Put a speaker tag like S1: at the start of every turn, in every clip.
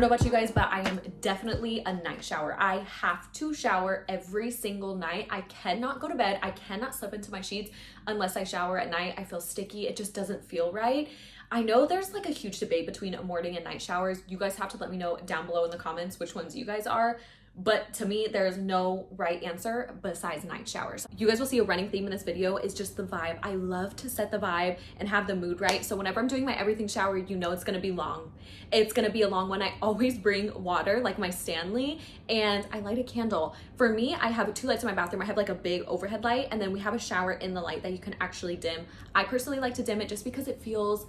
S1: don't know about you guys, but I am definitely a night shower. I have to shower every single night. I cannot go to bed. I cannot slip into my sheets unless I shower at night. I feel sticky. It just doesn't feel right. I know there's like a huge debate between morning and night showers. You guys have to let me know down below in the comments which ones you guys are. But to me, there's no right answer besides night showers. You guys will see a running theme in this video is just the vibe. I love to set the vibe and have the mood right. So whenever I'm doing my everything shower, you know it's gonna be long. It's gonna be a long one. I always bring water, like my Stanley, and I light a candle. For me, I have 2 lights in my bathroom. I have like a big overhead light, and then we have a shower in the light that you can actually dim. I personally like to dim it just because it feels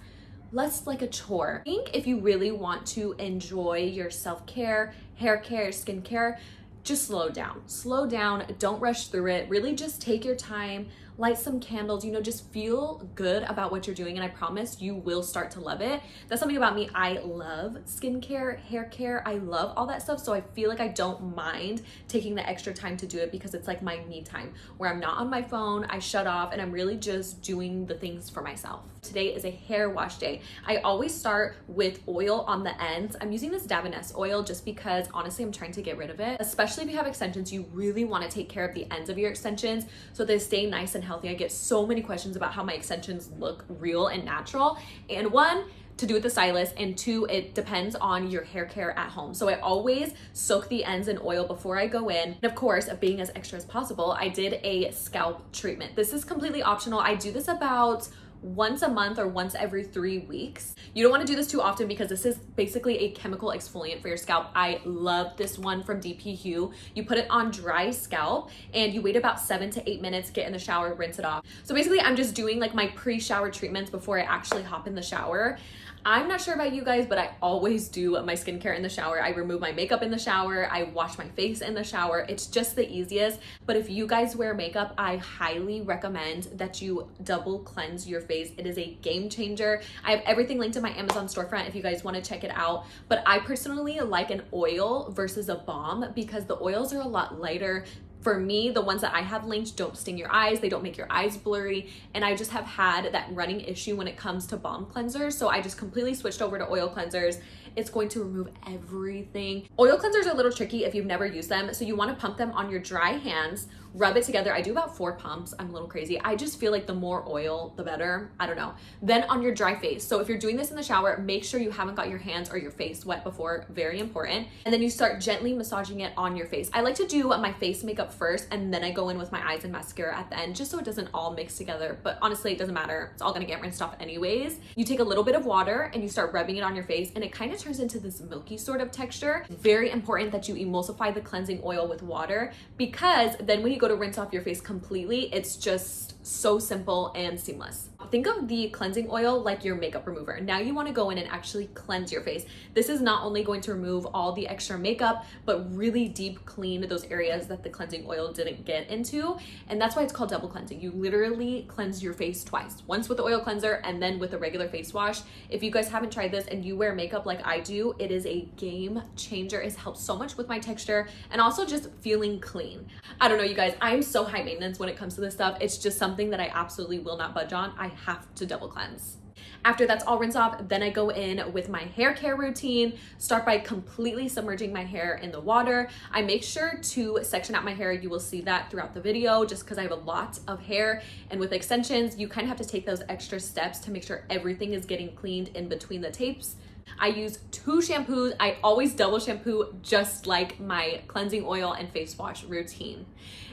S1: less like a chore. I think if you really want to enjoy your self-care, hair care, skincare, just slow down. Slow down, don't rush through it. Really just take your time, light some candles, just feel good about what you're doing, and I promise you will start to love it. That's something about me. I love skincare, hair care. I love all that stuff, so I feel like I don't mind taking the extra time to do it because it's like my me time where I'm not on my phone, I shut off, and I'm really just doing the things for myself. Today is a hair wash day. I always start with oil on the ends. I'm using this Davines oil just because honestly I'm trying to get rid of it. Especially if you have extensions, you really want to take care of the ends of your extensions so they stay nice and healthy. I get so many questions about how my extensions look real and natural, and 1, to do with the stylist, and 2, it depends on your hair care at home. So I always soak the ends in oil before I go in. And of course, being as extra as possible, I did a scalp treatment. This is completely optional. I do this about once a month or once every 3 weeks. You don't want to do this too often because this is basically a chemical exfoliant for your scalp. I love this one from DP Hue. You put it on dry scalp and you wait about 7 to 8 minutes, get in the shower, rinse it off. So basically I'm just doing like my pre-shower treatments before I actually hop in the shower. I'm not sure about you guys, but I always do my skincare in the shower. I remove my makeup in the shower. I wash my face in the shower. It's just the easiest. But if you guys wear makeup, I highly recommend that you double cleanse your face. It is a game changer. I have everything linked in my Amazon storefront if you guys want to check it out. But I personally like an oil versus a balm because the oils are a lot lighter. For me, the ones that I have linked don't sting your eyes, they don't make your eyes blurry, and I just have had that running issue when it comes to balm cleansers, so I just completely switched over to oil cleansers. It's going to remove everything. Oil cleansers are a little tricky if you've never used them, so you want to pump them on your dry hands, rub it together. I do about 4 pumps. I'm a little crazy. I just feel like the more oil, the better. I don't know. Then on your dry face. So if you're doing this in the shower, make sure you haven't got your hands or your face wet before. Very important. And then you start gently massaging it on your face. I like to do my face makeup first, and then I go in with my eyes and mascara at the end, just so it doesn't all mix together. But honestly, it doesn't matter. It's all gonna get rinsed off anyways. You take a little bit of water and you start rubbing it on your face, and it kind of turns into this milky sort of texture. Very important that you emulsify the cleansing oil with water, because then when you go to rinse off your face completely, it's just so simple and seamless. Think of the cleansing oil like your makeup remover. Now you want to go in and actually cleanse your face. This is not only going to remove all the extra makeup, but really deep clean those areas that the cleansing oil didn't get into. And that's why it's called double cleansing. You literally cleanse your face twice, once with the oil cleanser and then with a regular face wash. If you guys haven't tried this and you wear makeup like I do, it is a game changer. It helps so much with my texture and also just feeling clean. I don't know, you guys, I'm so high maintenance when it comes to this stuff. It's just something that I absolutely will not budge on. I have to double cleanse. After that's all rinsed off, then I go in with my hair care routine. Start by completely submerging my hair in the water. I make sure to section out my hair. You will see that throughout the video just because I have a lot of hair, and with extensions, you kind of have to take those extra steps to make sure everything is getting cleaned in between the tapes. I use 2 shampoos. I always double shampoo just like my cleansing oil and face wash routine.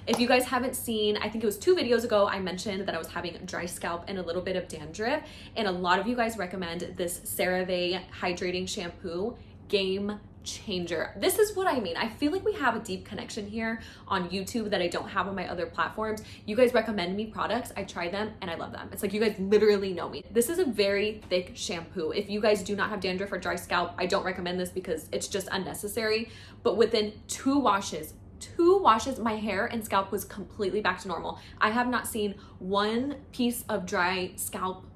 S1: If you guys haven't seen, I think it was 2 videos ago, I mentioned that I was having dry scalp and a little bit of dandruff, and a lot of you guys recommend this CeraVe hydrating shampoo. Game changer. This is what I mean. I feel like we have a deep connection here on YouTube that I don't have on my other platforms. You guys recommend me products, I try them, and I love them. It's like you guys literally know me. This is a very thick shampoo. If you guys do not have dandruff or dry scalp, I don't recommend this because it's just unnecessary. But within 2 washes, my hair and scalp was completely back to normal. I have not seen one piece of dry scalp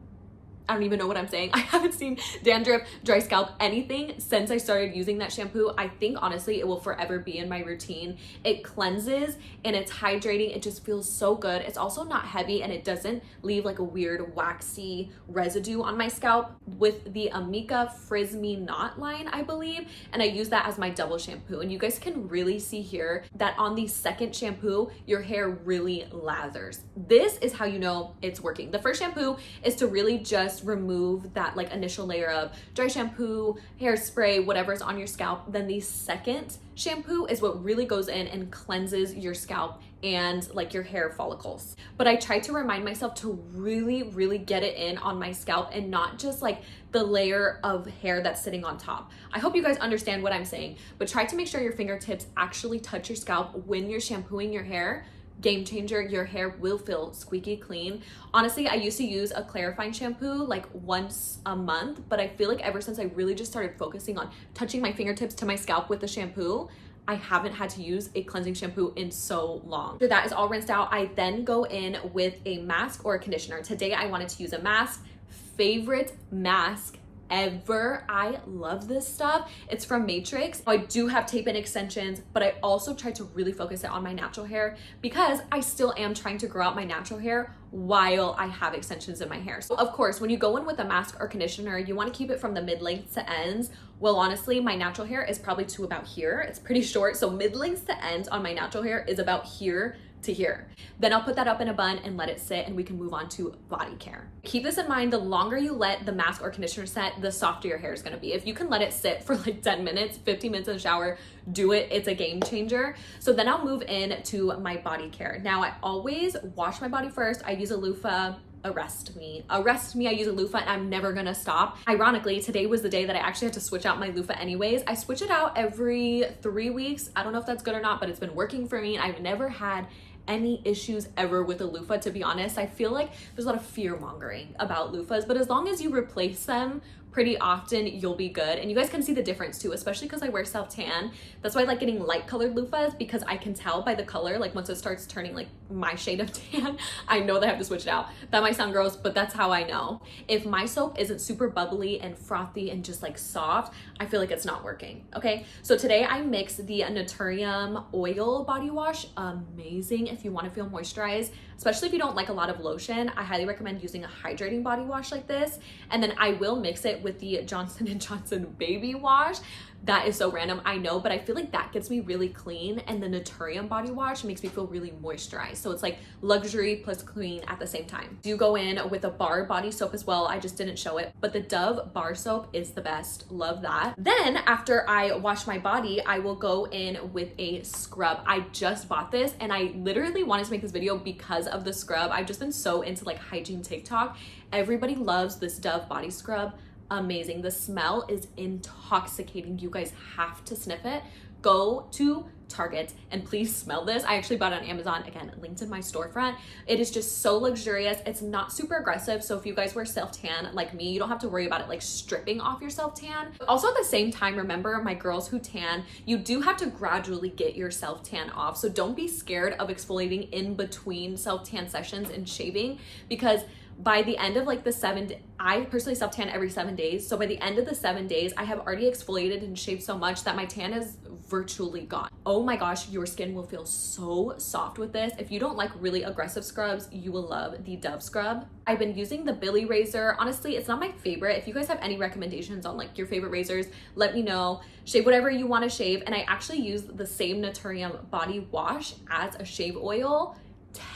S1: I don't even know what I'm saying. I haven't seen dandruff, dry scalp, anything since I started using that shampoo. I think honestly it will forever be in my routine. It cleanses and it's hydrating. It just feels so good. It's also not heavy and it doesn't leave like a weird waxy residue on my scalp, with the Amika Frizz Me Not line, I believe. And I use that as my double shampoo. And you guys can really see here that on the second shampoo, your hair really lathers. This is how you know it's working. The first shampoo is to really just remove that like initial layer of dry shampoo, hairspray, whatever's on your scalp. Then the second shampoo is what really goes in and cleanses your scalp and like your hair follicles. But I try to remind myself to really get it in on my scalp and not just like the layer of hair that's sitting on top. I hope you guys understand what I'm saying, but try to make sure your fingertips actually touch your scalp when you're shampooing your hair. Game changer, your hair will feel squeaky clean. Honestly, I used to use a clarifying shampoo like once a month, but I feel like ever since I really just started focusing on touching my fingertips to my scalp with the shampoo, I haven't had to use a cleansing shampoo in so long. After that is all rinsed out, I then go in with a mask or a conditioner. Today I wanted to use a mask. Favorite mask ever. I love this stuff. It's from Matrix. I do have tape-in extensions, but I also try to really focus it on my natural hair because I still am trying to grow out my natural hair while I have extensions in my hair. So of course, when you go in with a mask or conditioner, you want to keep it from the mid-length to ends. Well, honestly, my natural hair is probably to about here. It's pretty short. So mid-length to ends on my natural hair is about here to here. Then I'll put that up in a bun and let it sit, and we can move on to Bodycare. Keep this in mind, the longer you let the mask or conditioner set, the softer your hair is gonna be. If you can let it sit for like 10 minutes, 15 minutes in the shower, do it. It's a game changer. So then I'll move in to my Bodycare. Now I always wash my body first. I use a loofah. Arrest me, I use a loofah and I'm never gonna stop. Ironically, today was the day that I actually had to switch out my loofah anyways. I switch it out every 3 weeks. I don't know if that's good or not, but it's been working for me. I've never had any issues ever with a loofah, to be honest. I feel like there's a lot of fear mongering about loofahs, but as long as you replace them pretty often, you'll be good. And you guys can see the difference too, especially because I wear self-tan. That's why I like getting light colored loofahs, because I can tell by the color, like once it starts turning like my shade of tan, I know that I have to switch it out. That might sound gross, but that's how I know. If my soap isn't super bubbly and frothy and just like soft, I feel like it's not working, okay? So today I mixed the Naturium oil body wash. Amazing if you want to feel moisturized, especially if you don't like a lot of lotion. I highly recommend using a hydrating body wash like this. And then I will mix it with the Johnson & Johnson baby wash. That is so random, I know, but I feel like that gets me really clean, and the Naturium body wash makes me feel really moisturized. So it's like luxury plus clean at the same time. Do go in with a bar body soap as well. I just didn't show it, but the Dove bar soap is the best. Love that. Then after I wash my body, I will go in with a scrub. I just bought this and I literally wanted to make this video because of the scrub. I've just been so into like hygiene TikTok. Everybody loves this Dove body scrub. Amazing. The smell is intoxicating. You guys have to sniff it. Go to Target and please smell this. I actually bought it on Amazon, again, linked in my storefront. It is just so luxurious. It's not super aggressive, so if you guys wear self-tan like me, you don't have to worry about it like stripping off your self-tan. Also at the same time, remember my girls who tan, you do have to gradually get your self-tan off, so don't be scared of exfoliating in between self-tan sessions and shaving, because by the end of like the I personally self-tan every 7 days. So by the end of the 7 days, I have already exfoliated and shaved so much that my tan is virtually gone. Oh my gosh, your skin will feel so soft with this. If you don't like really aggressive scrubs, you will love the Dove scrub. I've been using the Billy razor. Honestly, it's not my favorite. If you guys have any recommendations on like your favorite razors, let me know. Shave whatever you want to shave. And I actually use the same Naturium body wash as a shave oil.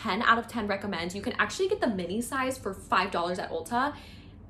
S1: 10 out of 10 recommend. You can actually get the mini size for $5 at Ulta.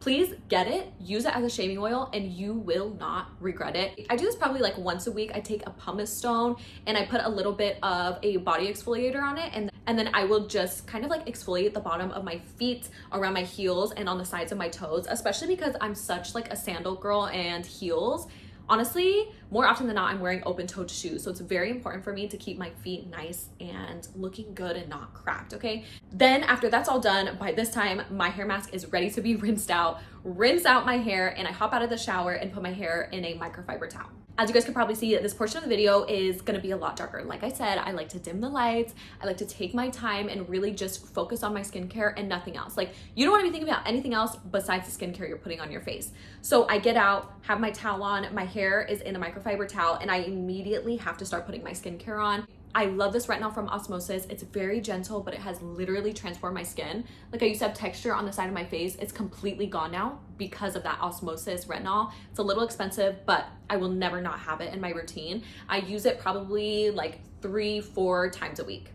S1: Please get it, use it as a shaving oil, and you will not regret it. I do this probably like once a week. I take a pumice stone and I put a little bit of a body exfoliator on it, and then I will just kind of like exfoliate the bottom of my feet, around my heels, and on the sides of my toes, especially because I'm such like a sandal girl and heels. Honestly, more often than not, I'm wearing open-toed shoes. So it's very important for me to keep my feet nice and looking good and not cracked, okay? Then after that's all done, by this time, my hair mask is ready to be rinsed out. Rinse out my hair, and I hop out of the shower and put my hair in a microfiber towel. As you guys can probably see, this portion of the video is gonna be a lot darker. Like I said, I like to dim the lights. I like to take my time and really just focus on my skincare and nothing else. Like, you don't wanna be thinking about anything else besides the skincare you're putting on your face. So I get out, have my towel on, my hair is in a microfiber towel, and I immediately have to start putting my skincare on. I love this retinol from Osmosis. It's very gentle, but it has literally transformed my skin. Like, I used to have texture on the side of my face. It's completely gone now because of that Osmosis retinol. It's a little expensive, but I will never not have it in my routine. I use it probably like 3-4 times a week.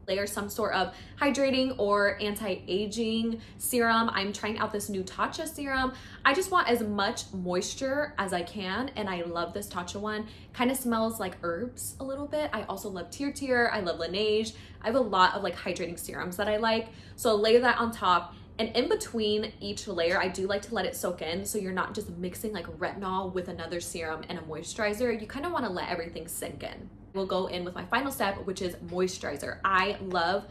S1: Layer some sort of hydrating or anti-aging serum. I'm trying out this new Tatcha serum. I just want as much moisture as I can, and I love this Tatcha one. Kind of smells like herbs a little bit. I also love Tear. I love Laneige. I have a lot of like hydrating serums that I like. So I'll layer that on top. And in between each layer, I do like to let it soak in, so you're not just mixing like retinol with another serum and a moisturizer. You kind of want to let everything sink in. We'll go in with my final step, which is moisturizer. I love,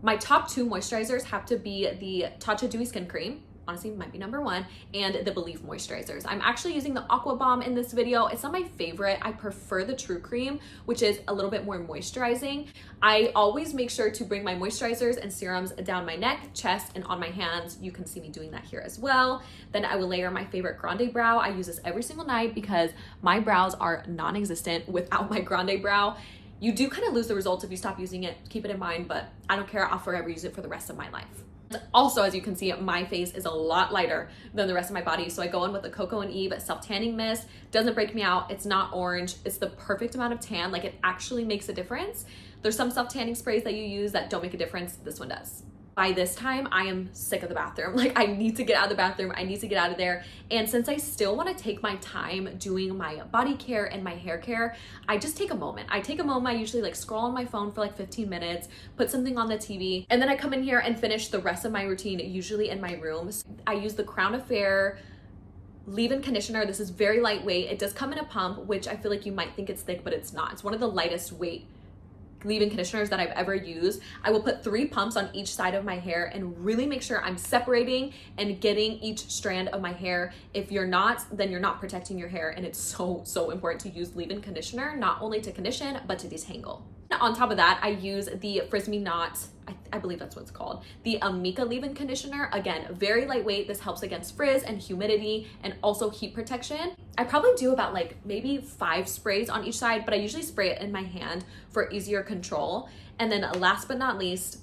S1: my top 2 moisturizers have to be the Tatcha Dewy Skin Cream, honestly might be number 1, and the Believe moisturizers. I'm actually using the Aqua Bomb in this video. It's not my favorite. I prefer the True Cream, which is a little bit more moisturizing. I always make sure to bring my moisturizers and serums down my neck, chest, and on my hands. You can see me doing that here as well. Then I will layer my favorite Grande Brow. I use this every single night because my brows are non-existent without my Grande Brow. You do kind of lose the results if you stop using it. Keep it in mind, but I don't care. I'll forever use it for the rest of my life. Also, as you can see, my face is a lot lighter than the rest of my body. So I go in with the Coco and Eve self-tanning mist. Doesn't break me out. It's not orange. It's the perfect amount of tan. Like, it actually makes a difference. There's some self-tanning sprays that you use that don't make a difference. This one does. By this time, I am sick of the bathroom. Like, I need to get out of the bathroom. I need to get out of there. And since I still want to take my time doing my body care and my hair care, I just take a moment. I usually like scroll on my phone for like 15 minutes, put something on the TV, and then I come in here and finish the rest of my routine, usually in my room. So I use the Crown Affair leave-in conditioner. This is very lightweight. It does come in a pump, which I feel like you might think it's thick, but it's not. It's one of the lightest weight leave-in conditioners that I've ever used. I will put 3 pumps on each side of my hair and really make sure I'm separating and getting each strand of my hair. If you're not, then you're not protecting your hair, and it's so important to use leave-in conditioner, not only to condition, but to detangle. On top of that, I use the Frizz Me Not, I believe that's what it's called, the Amika leave-in conditioner. Again, very lightweight. This helps against frizz and humidity and also heat protection. I probably do about like maybe 5 sprays on each side, but I usually spray it in my hand for easier control. And then last but not least,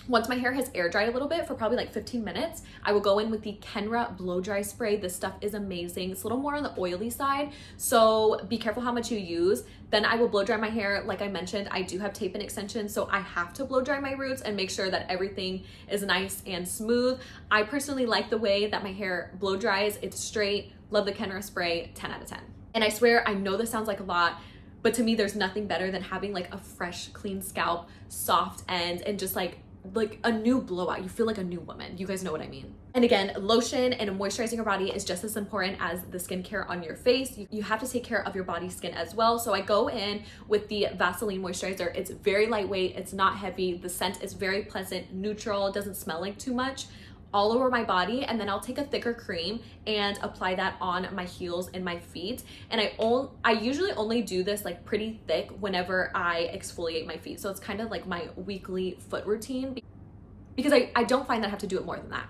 S1: once my hair has air dried a little bit for probably like 15 minutes, I will go in with the Kenra Blow Dry Spray. This stuff is amazing. It's a little more on the oily side, so be careful how much you use. Then I will blow dry my hair. Like I mentioned, I do have tape and extensions, so I have to blow dry my roots and make sure that everything is nice and smooth. I personally like the way that my hair blow dries. It's straight. Love the Kenra spray, 10 out of 10. And I swear, I know this sounds like a lot, but to me, there's nothing better than having like a fresh, clean scalp, soft ends, and just like a new blowout. You feel like a new woman. You guys know what I mean. And again, lotion and moisturizing your body is just as important as the skincare on your face. You have to take care of your body skin as well. So I go in with the Vaseline moisturizer. It's very lightweight. It's not heavy. The scent is very pleasant, neutral. It doesn't smell like too much, all over my body. And then I'll take a thicker cream and apply that on my heels and my feet. And I usually only do this like pretty thick whenever I exfoliate my feet. So it's kind of like my weekly foot routine, because I don't find that I have to do it more than that.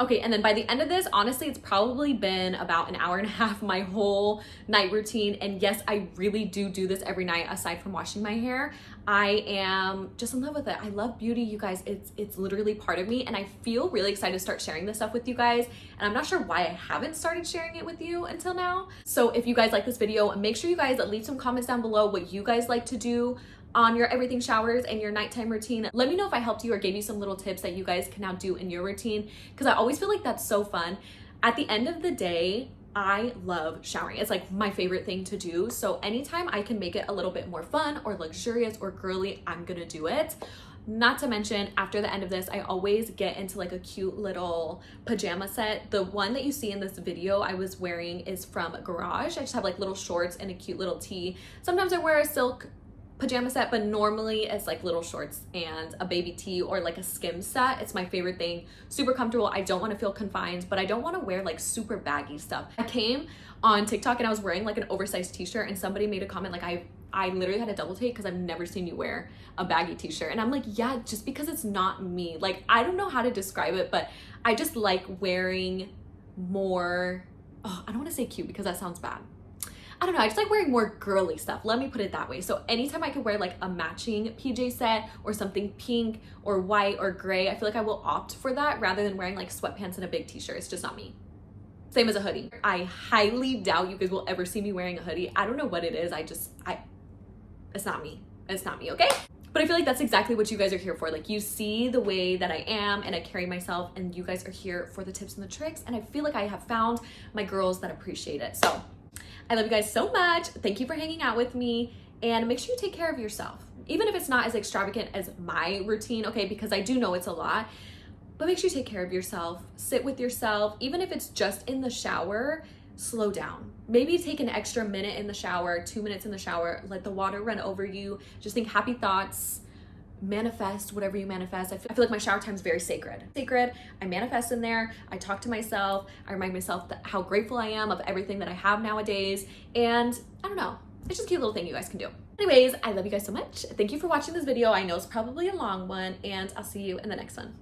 S1: Okay, and then by the end of this, honestly, it's probably been about an hour and a half, my whole night routine. And yes, I really do this every night aside from washing my hair. I am just in love with it. I love beauty, you guys. It's literally part of me, and I feel really excited to start sharing this stuff with you guys. And I'm not sure why I haven't started sharing it with you until now. So if you guys like this video, make sure you guys leave some comments down below what you guys like to do on your everything showers and your nighttime routine. Let me know if I helped you or gave you some little tips that you guys can now do in your routine, because I always feel like that's so fun. At the end of the day, I love showering. It's like my favorite thing to do. So anytime I can make it a little bit more fun or luxurious or girly, I'm gonna do it. Not to mention, after the end of this, I always get into like a cute little pajama set. The one that you see in this video I was wearing is from Garage. I just have like little shorts and a cute little tee. Sometimes I wear a silk pajama set, but normally it's like little shorts and a baby tee or like a skim set. It's my favorite thing. Super comfortable. I don't want to feel confined, but I don't want to wear like super baggy stuff. I came on TikTok and I was wearing like an oversized t-shirt, and somebody made a comment like, I literally had a double take because I've never seen you wear a baggy t-shirt. And I'm like, yeah, just because it's not me. Like, I don't know how to describe it, but I just like wearing more, I don't want to say cute because that sounds bad. I don't know, I just like wearing more girly stuff. Let me put it that way. So anytime I could wear like a matching PJ set or something pink or white or gray, I feel like I will opt for that rather than wearing like sweatpants and a big t-shirt. It's just not me. Same as a hoodie. I highly doubt you guys will ever see me wearing a hoodie. I don't know what it is. It's not me. It's not me, okay? But I feel like that's exactly what you guys are here for. Like, you see the way that I am and I carry myself, and you guys are here for the tips and the tricks. And I feel like I have found my girls that appreciate it. So I love you guys so much. Thank you for hanging out with me, and make sure you take care of yourself. Even if it's not as extravagant as my routine, okay? Because I do know it's a lot, but make sure you take care of yourself. Sit with yourself. Even if it's just in the shower, slow down. Maybe take an extra minute in the shower, 2 minutes in the shower, let the water run over you. Just think happy thoughts, manifest whatever you manifest. I feel like my shower time is very sacred. I manifest in there. I talk to myself. I remind myself that how grateful I am of everything that I have nowadays. And I don't know, it's just a cute little thing you guys can do. Anyways, I love you guys so much. Thank you for watching this video. I know it's probably a long one, and I'll see you in the next one.